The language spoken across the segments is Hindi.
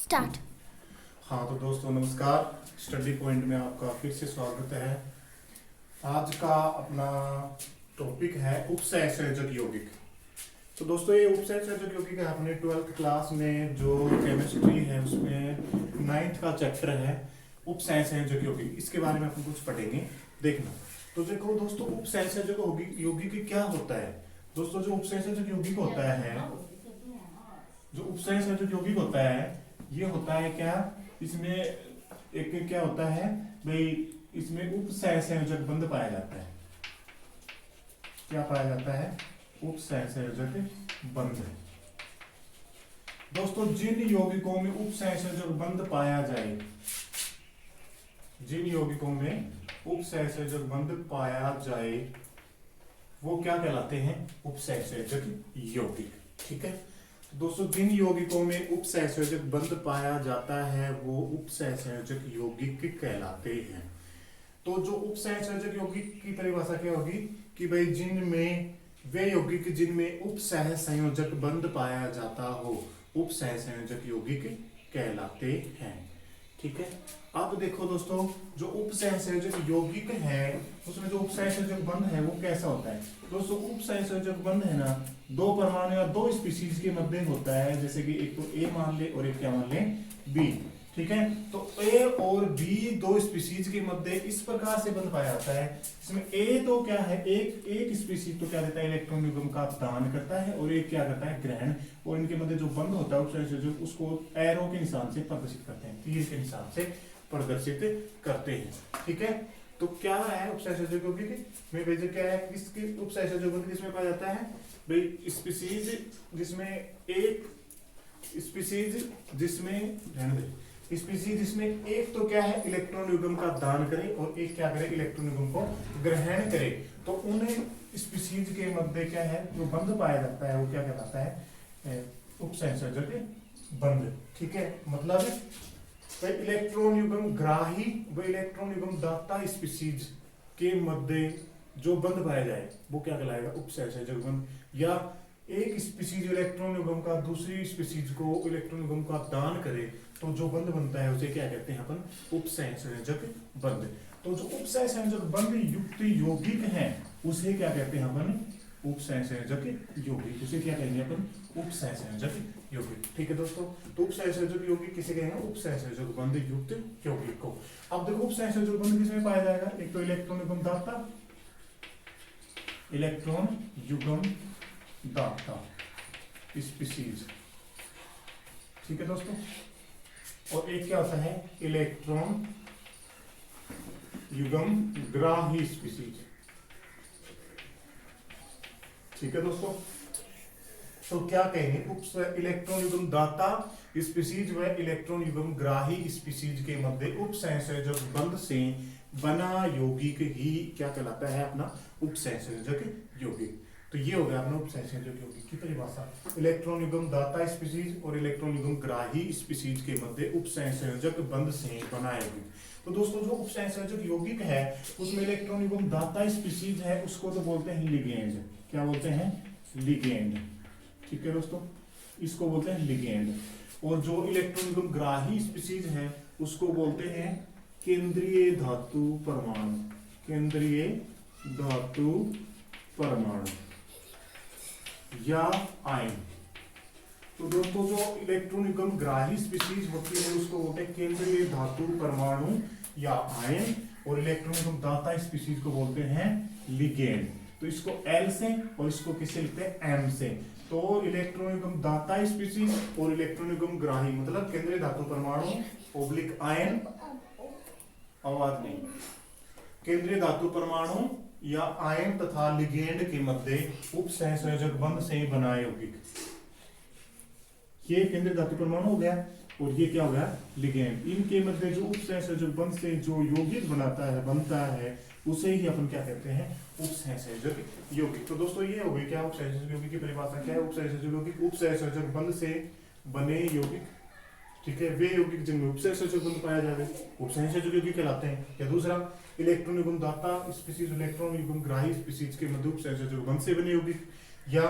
स्टार्ट। हाँ तो दोस्तों नमस्कार। स्टडी पॉइंट में आपका फिर से स्वागत है। आज का अपना टॉपिक है उपसंयोजक यौगिक। तो दोस्तों ये उपसंयोजक यौगिक है अपने 12th क्लास में जो केमिस्ट्री है उसमें 9th का चैप्टर है उपसंयोजक यौगिक। इसके बारे में अपन कुछ पढ़ेंगे, देखना। तो देखो दोस्तों उपसंयोजक यौगिक क्या होता है। दोस्तों जो उपसंयोजक यौगिक होता है, जो उपसंयोजक यौगिक होता है ये होता है क्या, इसमें एक क्या होता है भाई, इसमें उपसंयोजक बंध पाया जाता है। क्या पाया जाता है? उपसंयोजक बंध। दोस्तों जिन यौगिकों में उपसंयोजक बंध पाया जाए, जिन यौगिकों में उपसंयोजक बंध पाया जाए वो क्या कहलाते हैं? उपसंयोजक यौगिक। ठीक है दोस्तों, जिन यौगिकों में उपसंयोजक बंध पाया जाता है वो उपसंयोजक यौगिक कहलाते हैं। तो जो उपसंयोजक यौगिक की परिभाषा क्या होगी कि भाई जिनमें वे यौगिक जिनमें उपसंयोजक बंध पाया जाता हो उपसंयोजक यौगिक कहलाते हैं। ठीक है, अब देखो दोस्तों जो उपसंयोजक यौगिक है उसमें जो उपसंयोजक बंध है वो कैसा होता है। दोस्तों उपसंयोजक बंध है ना, दो परमाणु या दो स्पीशीज के मध्य होता है। जैसे कि एक तो ए मान ले और एक क्या मान ले, बी। ठीक है, तो ए और बी दो स्पीशीज के मध्य इस प्रकार से बंध पाया जाता है। इसमें ए तो क्या है, एक स्पीशीज तो क्या देता है, इलेक्ट्रॉन युग्म का दान करता है और एक क्या करता है, ग्रहण। और इनके मध्य जो बंध होता है उपसंयोजक उसको एरो के निशान से प्रदर्शित करते हैं, तीर के निशान से प्रदर्शित करते हैं। ठीक है, तो क्या है उपसंयोजक यौगिक में भेज क्या है, किसके उपसंयोजक यौगिक किसमें पाया जाता है भाई, स्पीशीज जिसमें एक स्पीशीज जिसमें एक तो क्या है इलेक्ट्रॉन युग्म का दान करे और एक क्या करे, इलेक्ट्रॉन युग्म को ग्रहण करे। तो उन स्पीशीज के मध्य क्या है जो बंध पाया जाता है वो क्या कहलाता है, उपसंयोजक बंध। ठीक है, मतलब इलेक्ट्रॉन युग्म ग्राही व इलेक्ट्रॉन युग्म दाता स्पीशीज के मध्य जो बंध पाया जाए वो क्या कहलाएगा, उपसंयोजक बंध। या एक स्पीशीज इलेक्ट्रॉन युग्म का दूसरी स्पीशीज को इलेक्ट्रॉन युग्म का दान करे तो जो बंध बनता है उसे क्या कहते हैं अपन, उपसंयोजक बंध। तो जो उपसंयोजक बंध युक्त यौगिक हैं उसे क्या कहते हैं अपन, उपसंयोजक यौगिक। उसे क्या कहेंगे अपन, उपसंयोजक यौगिक। ठीक है दोस्तों, तो उपसंयोजक यौगिक किसे कहेंगे, उपसंयोजक बंध युक्त यौगिक को। अब देखो उपसंयोजक बंध किसमें पाया जाएगा, एक तो इलेक्ट्रॉन युग्म दाता, इलेक्ट्रॉन युग्म दाता स्पीशीज। ठीक है दोस्तों, और एक क्या होता है, इलेक्ट्रॉन युग्म ग्राही स्पीशीज। ठीक है दोस्तों, तो क्या कहेंगे, इलेक्ट्रॉन युग्म दाता स्पीशीज व इलेक्ट्रॉन युग्म ग्राही स्पीशीज के मध्य उपसंयोजक बंध से बना यौगिक ही क्या कहलाता है अपना, उपसंयोजक यौगिक। तो ये हो गया अपना उपसंयोजक यौगिक की परिभाषा। इलेक्ट्रॉन युग्म दाता स्पीशीज और इलेक्ट्रॉन युग्म ग्राही स्पीशीज के मध्य उपसंयोजक बंध से बना यौगिक। तो दोस्तों जो उपसंयोजक यौगिक है उसमें इलेक्ट्रॉन युग्म दाता स्पीशीज है उसको तो बोलते हैं लिगेंड। क्या बोलते हैं, लिगेंड। ठीक है दोस्तों, इसको बोलते हैं लिगेंड। और जो इलेक्ट्रॉन युग्म ग्राही स्पीशीज है उसको बोलते हैं केंद्रीय धातु परमाणु, केंद्रीय धातु परमाणु या आयन। तो दोस्तों जो इलेक्ट्रॉन युग्म ग्राही स्पीशीज होती है उसको बोलते हैं केंद्रीय धातु परमाणु या आयन, और इलेक्ट्रॉन युग्म दाता स्पीशीज को बोलते हैं लिगेंड। तो इसको L से और इसको किससे लिखते हैं, M से। तो इलेक्ट्रॉन युग्म दाता स्पीशीज और इलेक्ट्रॉन युग्म ग्राही मतलब केंद्रीय धातु परमाणु ओब्लिक आयन, आवाज नहीं, केंद्रीय धातु परमाणु या आयन तथा लिगेंड के मध्य उपसंयोजक बंध से बना यौगिक। ये केंद्रीय धातु परमाणु हो गया और ये क्या हो गया, लिगेंड। इनके मध्य जो उपसंयोजक बंध से जो यौगिक बनता है उसे ही अपन क्या कहते हैं, उपसंयोजक यौगिक। तो दोस्तों ये हो गई क्या उपसंयोजक यौगिक की परिभाषा क्या है, उपसंयोजक यौगिक उपसंयोजक बंध से बने यौगिक। ठीक है, वे यौगिक जिनमें उपसंयोजक बंध पाया जाए उपसंयोजक यौगिक कहलाते हैं। या दूसरा इलेक्ट्रॉन युग्म दाता स्पीशीज इलेक्ट्रॉन युग्म ग्राही स्पीशीज के मध्य उपसंयोजक बंध से बने यौगिक। या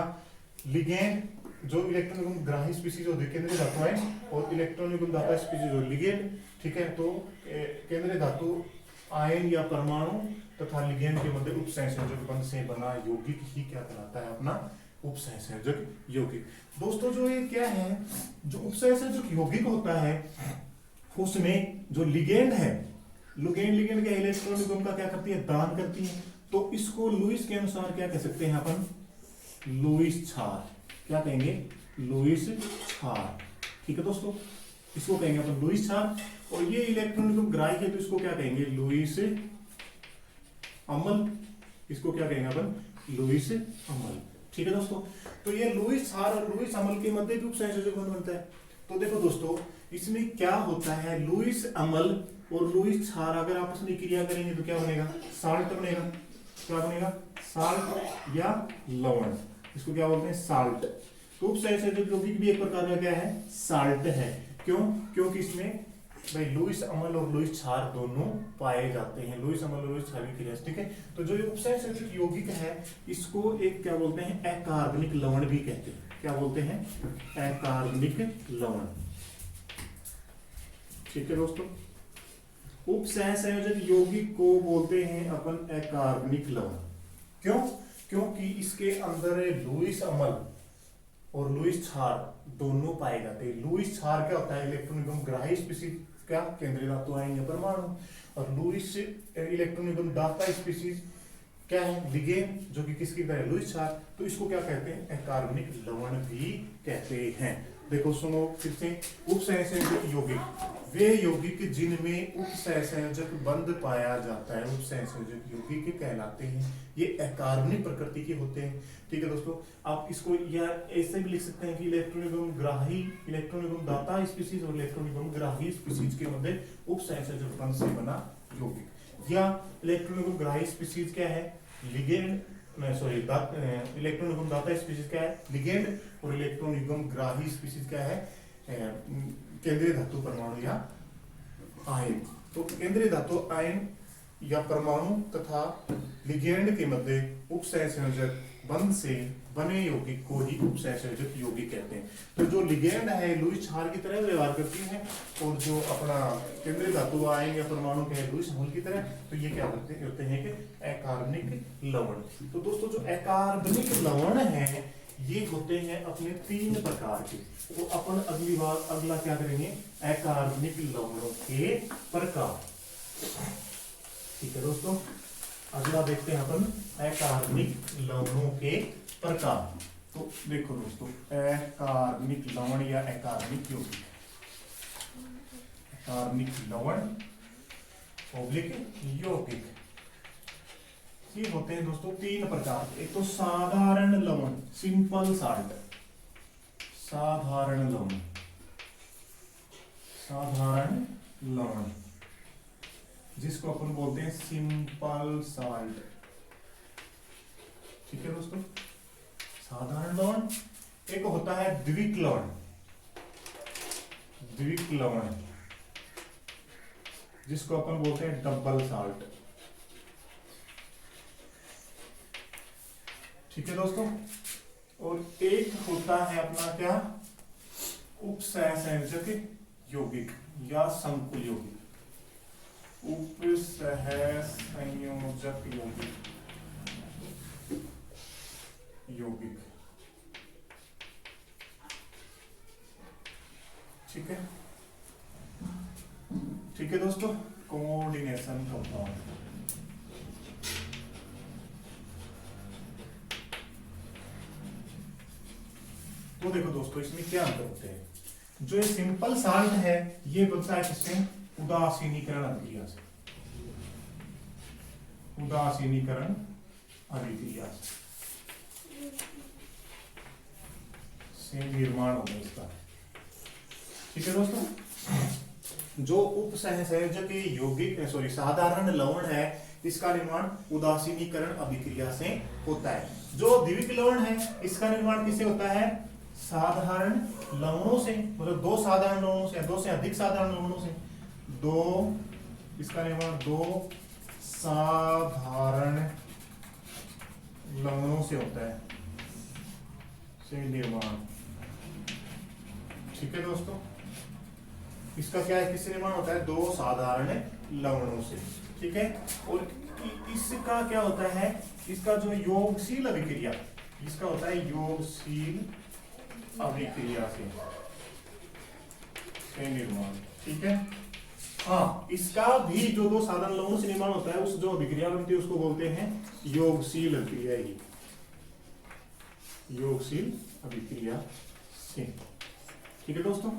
लिगेंड जो इलेक्ट्रॉन युग्म ग्राही स्पीसीज होती है केंद्रीय धातु आयन, और इलेक्ट्रॉन युग्म दाता स्पीसीज हो लिगेंड। ठीक है, तो केंद्रीय धातु आयन या परमाणु तथा लिगेंड के मध्य उपसंयोजक बंध से बना यौगिक ही क्या कहलाता है अपना उपसंयोजक यौगिक। दोस्तों जो ये क्या है, जो उपसंयोजक यौगिक होता है उसमें जो लिगेंड है, लिगेंड के इलेक्ट्रॉन युग्म का क्या करती है, दान करती है। तो इसको लुईस के अनुसार क्या कह सकते हैं अपन, लुईस क्षार। क्या कहेंगे, लुईस क्षार। ठीक है दोस्तों, इसको कहेंगे अपन लुईस क्षार। और ये इलेक्ट्रॉन युग्म ग्राही है तो इसको क्या कहेंगे, लुईस अम्ल। इसको क्या कहेंगे अपन, लुईस अम्ल। ठीक है दोस्तों, तो ये लुईस क्षार और लुईस अम्ल के मध्य भी उपसंयोजक बंध बनता है। तो देखो दोस्तों, इसमें क्या होता है, लुईस अम्ल और लुईस क्षार अगर आपस में क्रिया करेंगे तो क्या बनेगा, साल्ट बनेगा। क्या बनेगा, साल्ट या लवण। इसको क्या बोलते हैं, साल्ट। तो उपसंयोजक यौगिक भी एक प्रकार का क्या है, साल्ट है। क्यों, क्योंकि इसमें भाई लुईस अम्ल और लुईस क्षार दोनों पाए जाते हैं। लुईस अम्ल और लुईस क्षार की क्रिया। ठीक है, तो जो उपसंयोजक यौगिक है इसको एक क्या बोलते हैं, अकार्बनिक लवण भी कहते हैं। क्या बोलते हैं, अकार्बनिक लवण। ठीक है दोस्तों, उपसंयोजक यौगिक को बोलते हैं अपन अकार्बनिक लवण। क्यों, क्योंकि इसके अंदर लुईस अम्ल और लुईस क्षार दोनों पाए जाते हैं। लुईस क्षार क्या होता है, इलेक्ट्रॉन युग्म ग्राही स्पीसीज, क्या केंद्रीय धातु आयन या परमाणु। और लुईस इलेक्ट्रॉन युग्म दाता स्पीसीज क्या है, लिगेंड, जो कि किसकी तरह है, लुईस क्षार। तो इसको क्या कहते हैं, अकार्बनिक लवण भी कहते हैं। देखो सुनो फिर से, उपसंयोजक यौगिक वे यौगिक जिनमें उपसंयोजक बंध पाया जाता है उपसंयोजक यौगिक कहलाते हैं। ये अकार्बनिक प्रकृति के होते हैं। ठीक है दोस्तों, आप इसको या ऐसे भी लिख सकते हैं कि इलेक्ट्रॉन युग्म ग्राही, इलेक्ट्रॉन युग्म दाता स्पीसीज और इलेक्ट्रॉन युग्म ग्राही स्पीसीज के मध्य उपसंयोजक बंध से बना यौगिक। या इलेक्ट्रॉन युग्म ग्राही स्पीसीज क्या है, लिगेंड, सॉरी इलेक्ट्रॉन युग्म दाता स्पीसीज क्या है, लिगेंड, और इलेक्ट्रॉन युग्म ग्राही स्पीसीज क्या है, केंद्रीय धातु परमाणु या आयन। तो केंद्रीय धातु आयन या परमाणु तथा लिगेंड के मध्य उपसंयोजक बंध से बने यौगिक को ही उपसंयोजक यौगिक कहते हैं। तो जो लिगेंड है लुईस क्षार की तरह व्यवहार करती है, और जो अपना केंद्रीय धातु आयन या परमाणु के है लुईस अम्ल की तरह, तो ये क्या होते हैं कि अकार्बनिक लवण। तो दोस्तों जो अकार्बनिक लवण है ये होते हैं अपने 3 प्रकार के। तो अपन अगली बार अगला क्या करेंगे, अकार्बनिक लवणों के प्रकार। ठीक है दोस्तों, अगला देखते हैं अपन अकार्बनिक लवणों के प्रकार। तो देखो दोस्तों, अकार्बनिक लवण या अकार्बनिक यौगिक, अकार्बनिक लवण ऑब्लिक यौगिक, ये होते हैं दोस्तों 3 प्रकार। एक तो साधारण लवण, सिंपल साल्ट, साधारण लवण, साधारण लवण जिसको अपन बोलते हैं सिंपल साल्ट। ठीक है दोस्तों, साधारण लवण। एक होता है द्विक लवण, द्विक लवण जिसको अपन बोलते हैं डबल साल्ट। ठीक है दोस्तों, और एक होता है अपना क्या, उपसंयोजक यौगिक या संकुल यौगिक, उपसंयोजक यौगिक। ठीक है, ठीक है दोस्तों, कोऑर्डिनेशन कंपाउंड। तो देखो दोस्तों, इसमें क्या अंतर होते हैं। जो ये सिंपल साल्ट है ये बनता है किससे, उदासीनीकरण अभिक्रिया से, उदासीनीकरण अभिक्रिया से निर्माण होगा इसका। ठीक है दोस्तों, जो उपसंयोजक यौगिक सॉरी साधारण लवण है इसका निर्माण उदासीनीकरण अभिक्रिया से होता है। जो द्विक लवण है इसका निर्माण किससे होता है, साधारण लवणों से, मतलब 2 साधारण लवणों से, 2 से अधिक साधारण लवणों से, 2 इसका निर्माण 2 साधारण लवणों से होता है, से निर्माण। ठीक है दोस्तों, इसका क्या है, किससे निर्माण होता है, दो साधारण लवणों से, ठीक है। और इसका क्या होता है, इसका जो योगशील अभिक्रिया, इसका होता है योगशील अभिक्रिया से निर्माण, ठीक है। हाँ, इसका भी जो दो साधारण लवणों से निर्माण होता है, उस जो अभिक्रिया बनती है उसको बोलते हैं योगशील अभिक्रिया ही, योगशील अभिक्रिया से, ठीक है दोस्तों।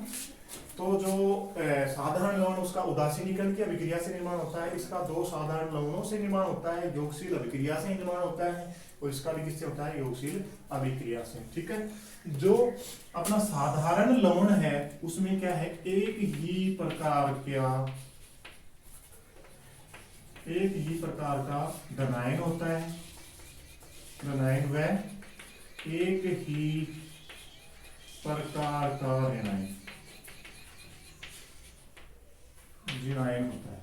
तो जो साधारण लवण उसका उदासीनीकरण की अभिक्रिया से निर्माण होता है, इसका दो साधारण लवणों से निर्माण होता है, योगशील अभिक्रिया से निर्माण होता है, और इसका भी किससे होता है, योगशील अभिक्रिया से, ठीक है। जो अपना साधारण लवण है उसमें क्या है, एक ही प्रकार का धनायन होता है, धनायन व एक ही प्रकार का ऋणायन होता है,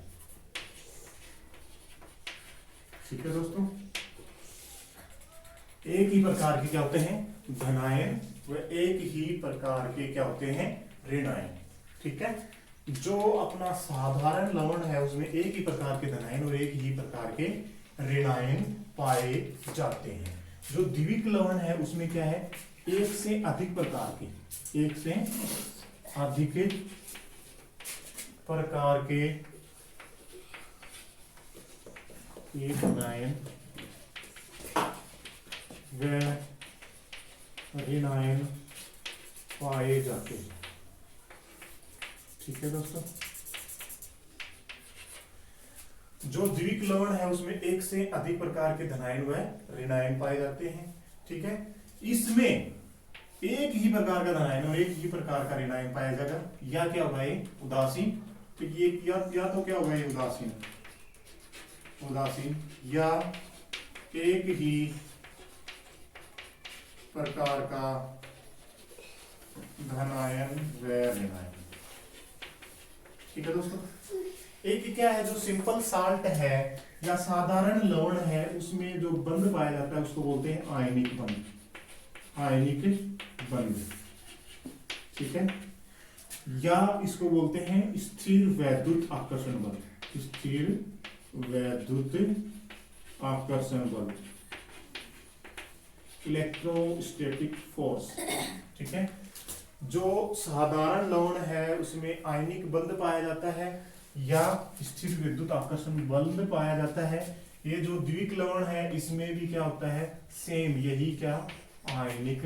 ठीक है दोस्तों। एक ही प्रकार के क्या होते हैं, धनायन, व एक ही प्रकार के क्या होते हैं, ऋणायन, ठीक है। जो अपना साधारण लवण है उसमें एक ही प्रकार के धनायन और एक ही प्रकार के ऋणायन पाए जाते हैं। जो द्विविक लवण है उसमें क्या है, एक से अधिक प्रकार के धनायन व ऋणायन पाए जाते हैं, ठीक है दोस्तों। जो द्विविक लवण है उसमें एक से अधिक प्रकार के धनायन व ऋणायन पाए जाते हैं, ठीक है। इसमें एक ही प्रकार का धनायन और एक ही प्रकार का ऋणायन पाया जाएगा, या क्या होगा, ये उदासीन, तो ये या तो क्या होगा, ये उदासीन, या एक ही प्रकार का धनायन व ऋणायन, ठीक है दोस्तों। एक क्या है, जो सिंपल साल्ट है या साधारण लवण है उसमें जो बंध पाया जाता है उसको बोलते हैं आयनिक बंध, ठीक है। या इसको बोलते हैं स्थिर वैद्युत आकर्षण बल, इलेक्ट्रोस्टैटिक फोर्स, ठीक है। जो साधारण लवण है उसमें आयनिक बंध पाया जाता है या स्थिर विद्युत आकर्षण बल पाया जाता है। ये जो द्विविक लवण है इसमें भी क्या होता है, सेम यही क्या, आयनिक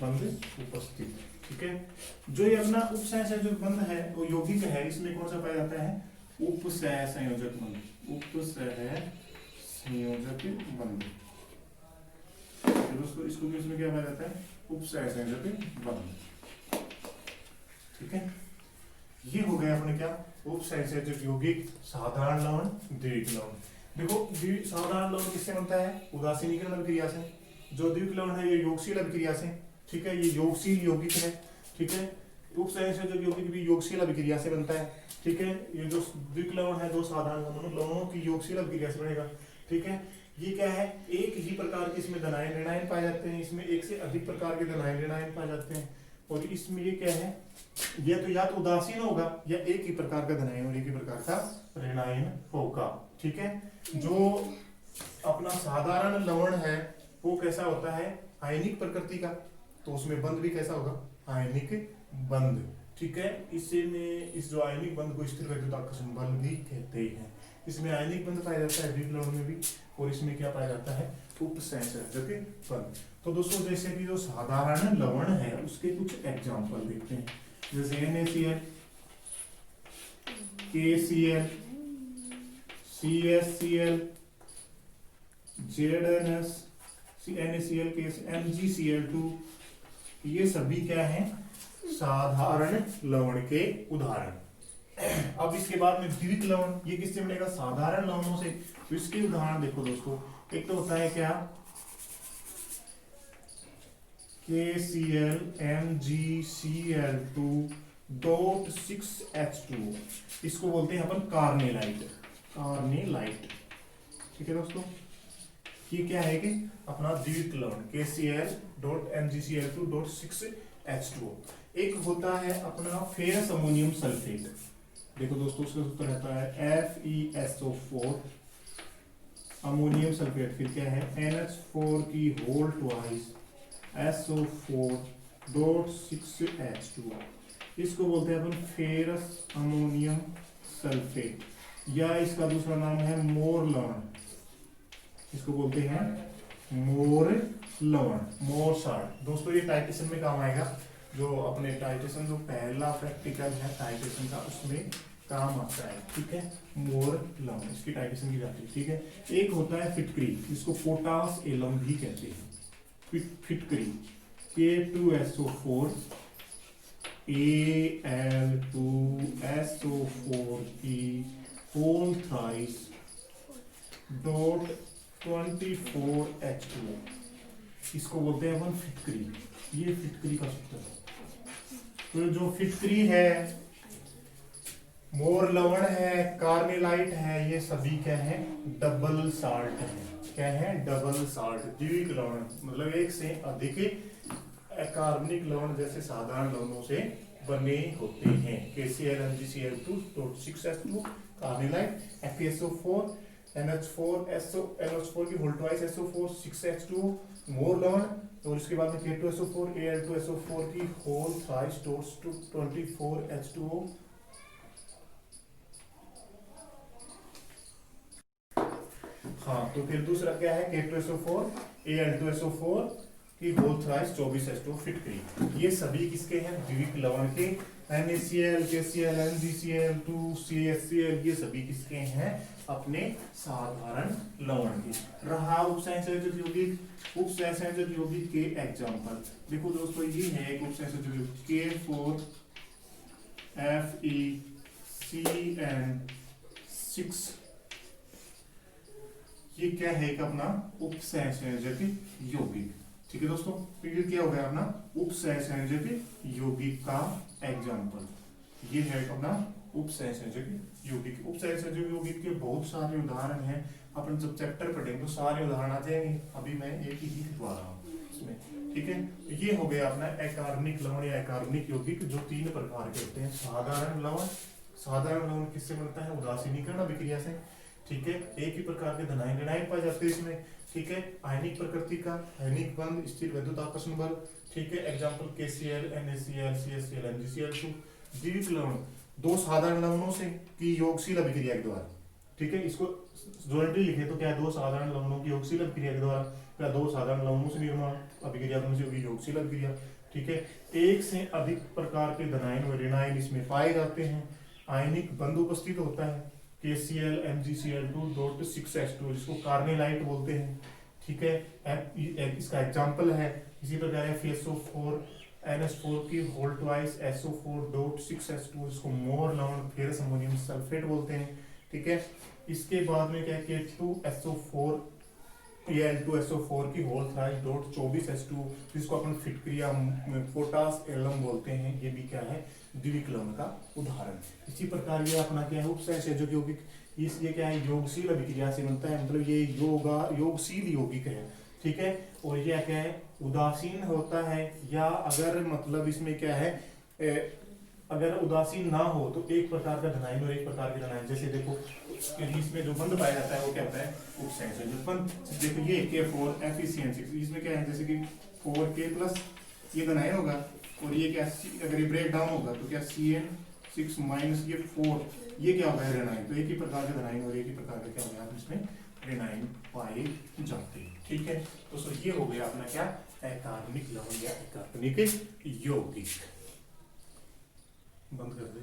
बंध उपस्थित, ठीक है। जो ये अपना उपसहसंयोजक बंध है वो यौगिक है, इसमें कौन सा पाया जाता है, उपसहसंयोजक बंध, दोस्तों। इसको भी इसमें क्या पाया जाता है, उपसहसंयोजक बंध, ठीक है। ये हो गया अपने क्या, उपसहसंयोजक यौगिक, साधारण लवण, द्विविक लवण। देखो साधारण लवण किससे बनता है, उदासीनीकरण अभिक्रिया से। जो द्विविक लवण है ये योगशील अभिक्रिया से, ठीक है, ये योगशील यौगिक है, ठीक है। उपसहसंयोजक यौगिक भी योगशील अभिक्रिया से बनता है, ठीक है। ये जो द्विविक लवण है दो साधारण लवणों की योगशील अभिक्रिया से बनेगा, ठीक है। ये क्या है, एक ही प्रकार के इसमें धनायन ऋणायन पाए जाते हैं, इसमें एक से अधिक प्रकार के धनायन ऋणायन पाए जाते हैं। और इसमें ये क्या है, ये तो या तो उदासीन होगा या एक ही प्रकार का धनायन और एक ही प्रकार का ऋणायन होगा, ठीक है। जो अपना साधारण लवण है वो कैसा होता है, आयनिक प्रकृति का, तो उसमें बंध भी कैसा होगा, आयनिक बंध, ठीक है। इसमें इस जो आयनिक बंध को स्थिर वैद्युत आकर्षण बल भी कहते हैं। इसमें आयनिक बंध पाया जाता है द्विविक लवण में भी, और इसमें क्या पाया जाता है, उपसहसंयोजक बंध। तो दोस्तों जैसे कि जो साधारण लवण है उसके कुछ एग्जांपल देखते हैं, जैसे NaCl, KCl, CSCl, ZnS, NaCl, MgCl2, ये सभी क्या हैं, साधारण लवण के उदाहरण। अब इसके बाद में द्विविक लवण, ये किससे मिलेगा, साधारण लवणों से। तो इसके उदाहरण देखो दोस्तों, एक तो होता है क्या, KCl, MgCl2.6H2, इसको बोलते हैं अपन कार्नेलाइट, ठीक है दोस्तों। ये क्या है कि अपना द्विविक लवण KCl डॉट MgCl2.6H2O। एक होता है अपना फेरस अमोनियम सल्फेट। देखो दोस्तों उसका सूत्र रहता है FeSO4 अमोनियम सल्फेट, फिर क्या है NH4 की होल ट्वाइस SO4.6H2O। इसको बोलते हैं अपन फेरस अमोनियम सल्फेट, या इसका दूसरा नाम है मोर लवण। इसको बोलते हैं मोर लवण, मोर साल्ट। दोस्तों ये टाइटेशन में काम आएगा, जो अपने टाइटेशन जो पहला प्रैक्टिकल है टाइटेशन का उसमें काम आता है, ठीक है। मोर लवण इसकी टाइटेशन की जाती है, ठीक है। एक होता है फिटकरी, इसको पोटास एलम भी कहते हैं। फिटकरी K2SO4 Al2SO4 की होल थ्राइस डॉट 24H2O। इसको बोलते हैं अपन फिटकरी। ये फिटकरी का सूत्र है। तो जो फिटकरी है, मोर लवण है, कार्नेलाइट है, ये सभी क्या है डबल साल्ट है। क्या है डबल साल्ट, द्विक लवण, मतलब एक से अधिक कार्बनिक लवण जैसे साधारण लवणों से बने होते हैं। KCl MgCl2.6H2O carnallite, FeSO4 NH4 NH4 की होल ट्वाइस SO4 6H2O मोर लवण, और इसके बाद में K2SO4 Al2SO4 की होल थ्राइस 24H2O। हाँ, तो फिर दूसरा क्या है K2SO4 Al2SO4 की होल थ्राइस 24H2O फिटकरी। ये सभी किसके हैं द्विक लवण के। NaCl KCl MgCl2 CHCl ये सभी किसके हैं अपने साधारण लवण के। रहा उपसंयोजक यौगिक, उपसंयोजक यौगिक के एग्जांपल देखो दोस्तों, ये है एक उपसंयोजक यौगिक K4FeCN6। ये क्या है एक अपना उपसंयोजक यौगिक, ठीक है दोस्तों। तो ये क्या हो गया अपना उपसंयोजक यौगिक का एग्जांपल। ये है अपना उपसंयोजक यौगिक। उपसंयोजक यौगिक के बहुत सारे उदाहरण हैं, अपन जब चैप्टर पढ़ेंगे तो सारे उदाहरण आ जाएंगे, अभी मैं एक ही लिखवा रहा हूँ इसमें, ठीक है। ये हो गया अपना अकार्बनिक लवण या अकार्बनिक यौगिक, जो तीन प्रकार के होते हैं। साधारण लवण, साधारण लवण किससे बनता है उदासीनीकरण अभिक्रिया से, ठीक है। एक ही प्रकार के धनायन ऋणायन पाए जाते हैं इसमें, ठीक है। आयनिक प्रकृति का, आयनिक बंध, स्थिर विद्युत आकर्षण बल, ठीक है। Example KCl NaCl CHCl MgCl2। द्विक लवण दो साधारण लवणों से की योगशील अभिक्रिया के द्वारा, ठीक है। इसको जोइंटली लिखे तो क्या, दो साधारण लवणों की योगशील अभिक्रिया के द्वारा, या दो साधारण लवणों से निर्माण अभिक्रिया दोनों से होगी योगशील अभिक्रिया, ठीक है। एक से अधिक प्रकार के धनायन व ऋणायन इसमें पाए जाते हैं। आयनिक बंध उपस्थित होता है KCl MgCl2.6H2O जिसको कार्नेलाइट बोलते हैं, ठीक है। इसका एग्जांपल है इसी प्रकार FeSO4 NH4 की होल ट्वाइस SO4.6H2O जिसको मोर लवण फेरस अमोनियम सल्फेट बोलते हैं, ठीक है। इसके बाद में क्या है K2SO4 Al2SO4 की होल थ्राइस डॉट 24H2O जिसको अपन फिटक्रिया पोटास एलम बोलते हैं। ये भी क्या है द्विक लवण का उदाहरण। इसी प्रकार ये अपना क्या है उपसंयोजक यौगिक, ये क्या है योगशील अभिक्रिया से बनता है, मतलब ये योगशील यौगिक है, ठीक है। और ये क्या है उदासीन होता है, या अगर मतलब इसमें क्या है अगर उदासीन ना हो तो एक प्रकार का धनायन और एक प्रकार के धनायन, जैसे देखो इसमें जो बंध पाया जाता है वो क्या होता है उपसंयोजक बंध। देखो ये K4 FeCN6, इसमें क्या है जैसे कि 4K प्लस ये धनायन होगा, और ये क्या अगर ये ब्रेक डाउन होगा तो क्या CN6 माइनस ये 4, ये क्या होगा ऋणायन। तो एक ही प्रकार के धनायन और एक ही प्रकार का क्या होगा इसमें ऋणायन पाए जाते हैं, ठीक है। तो ये हो गया अपना क्या अकार्बनिक लवण या अकार्बनिक यौगिक। बंद कर दे।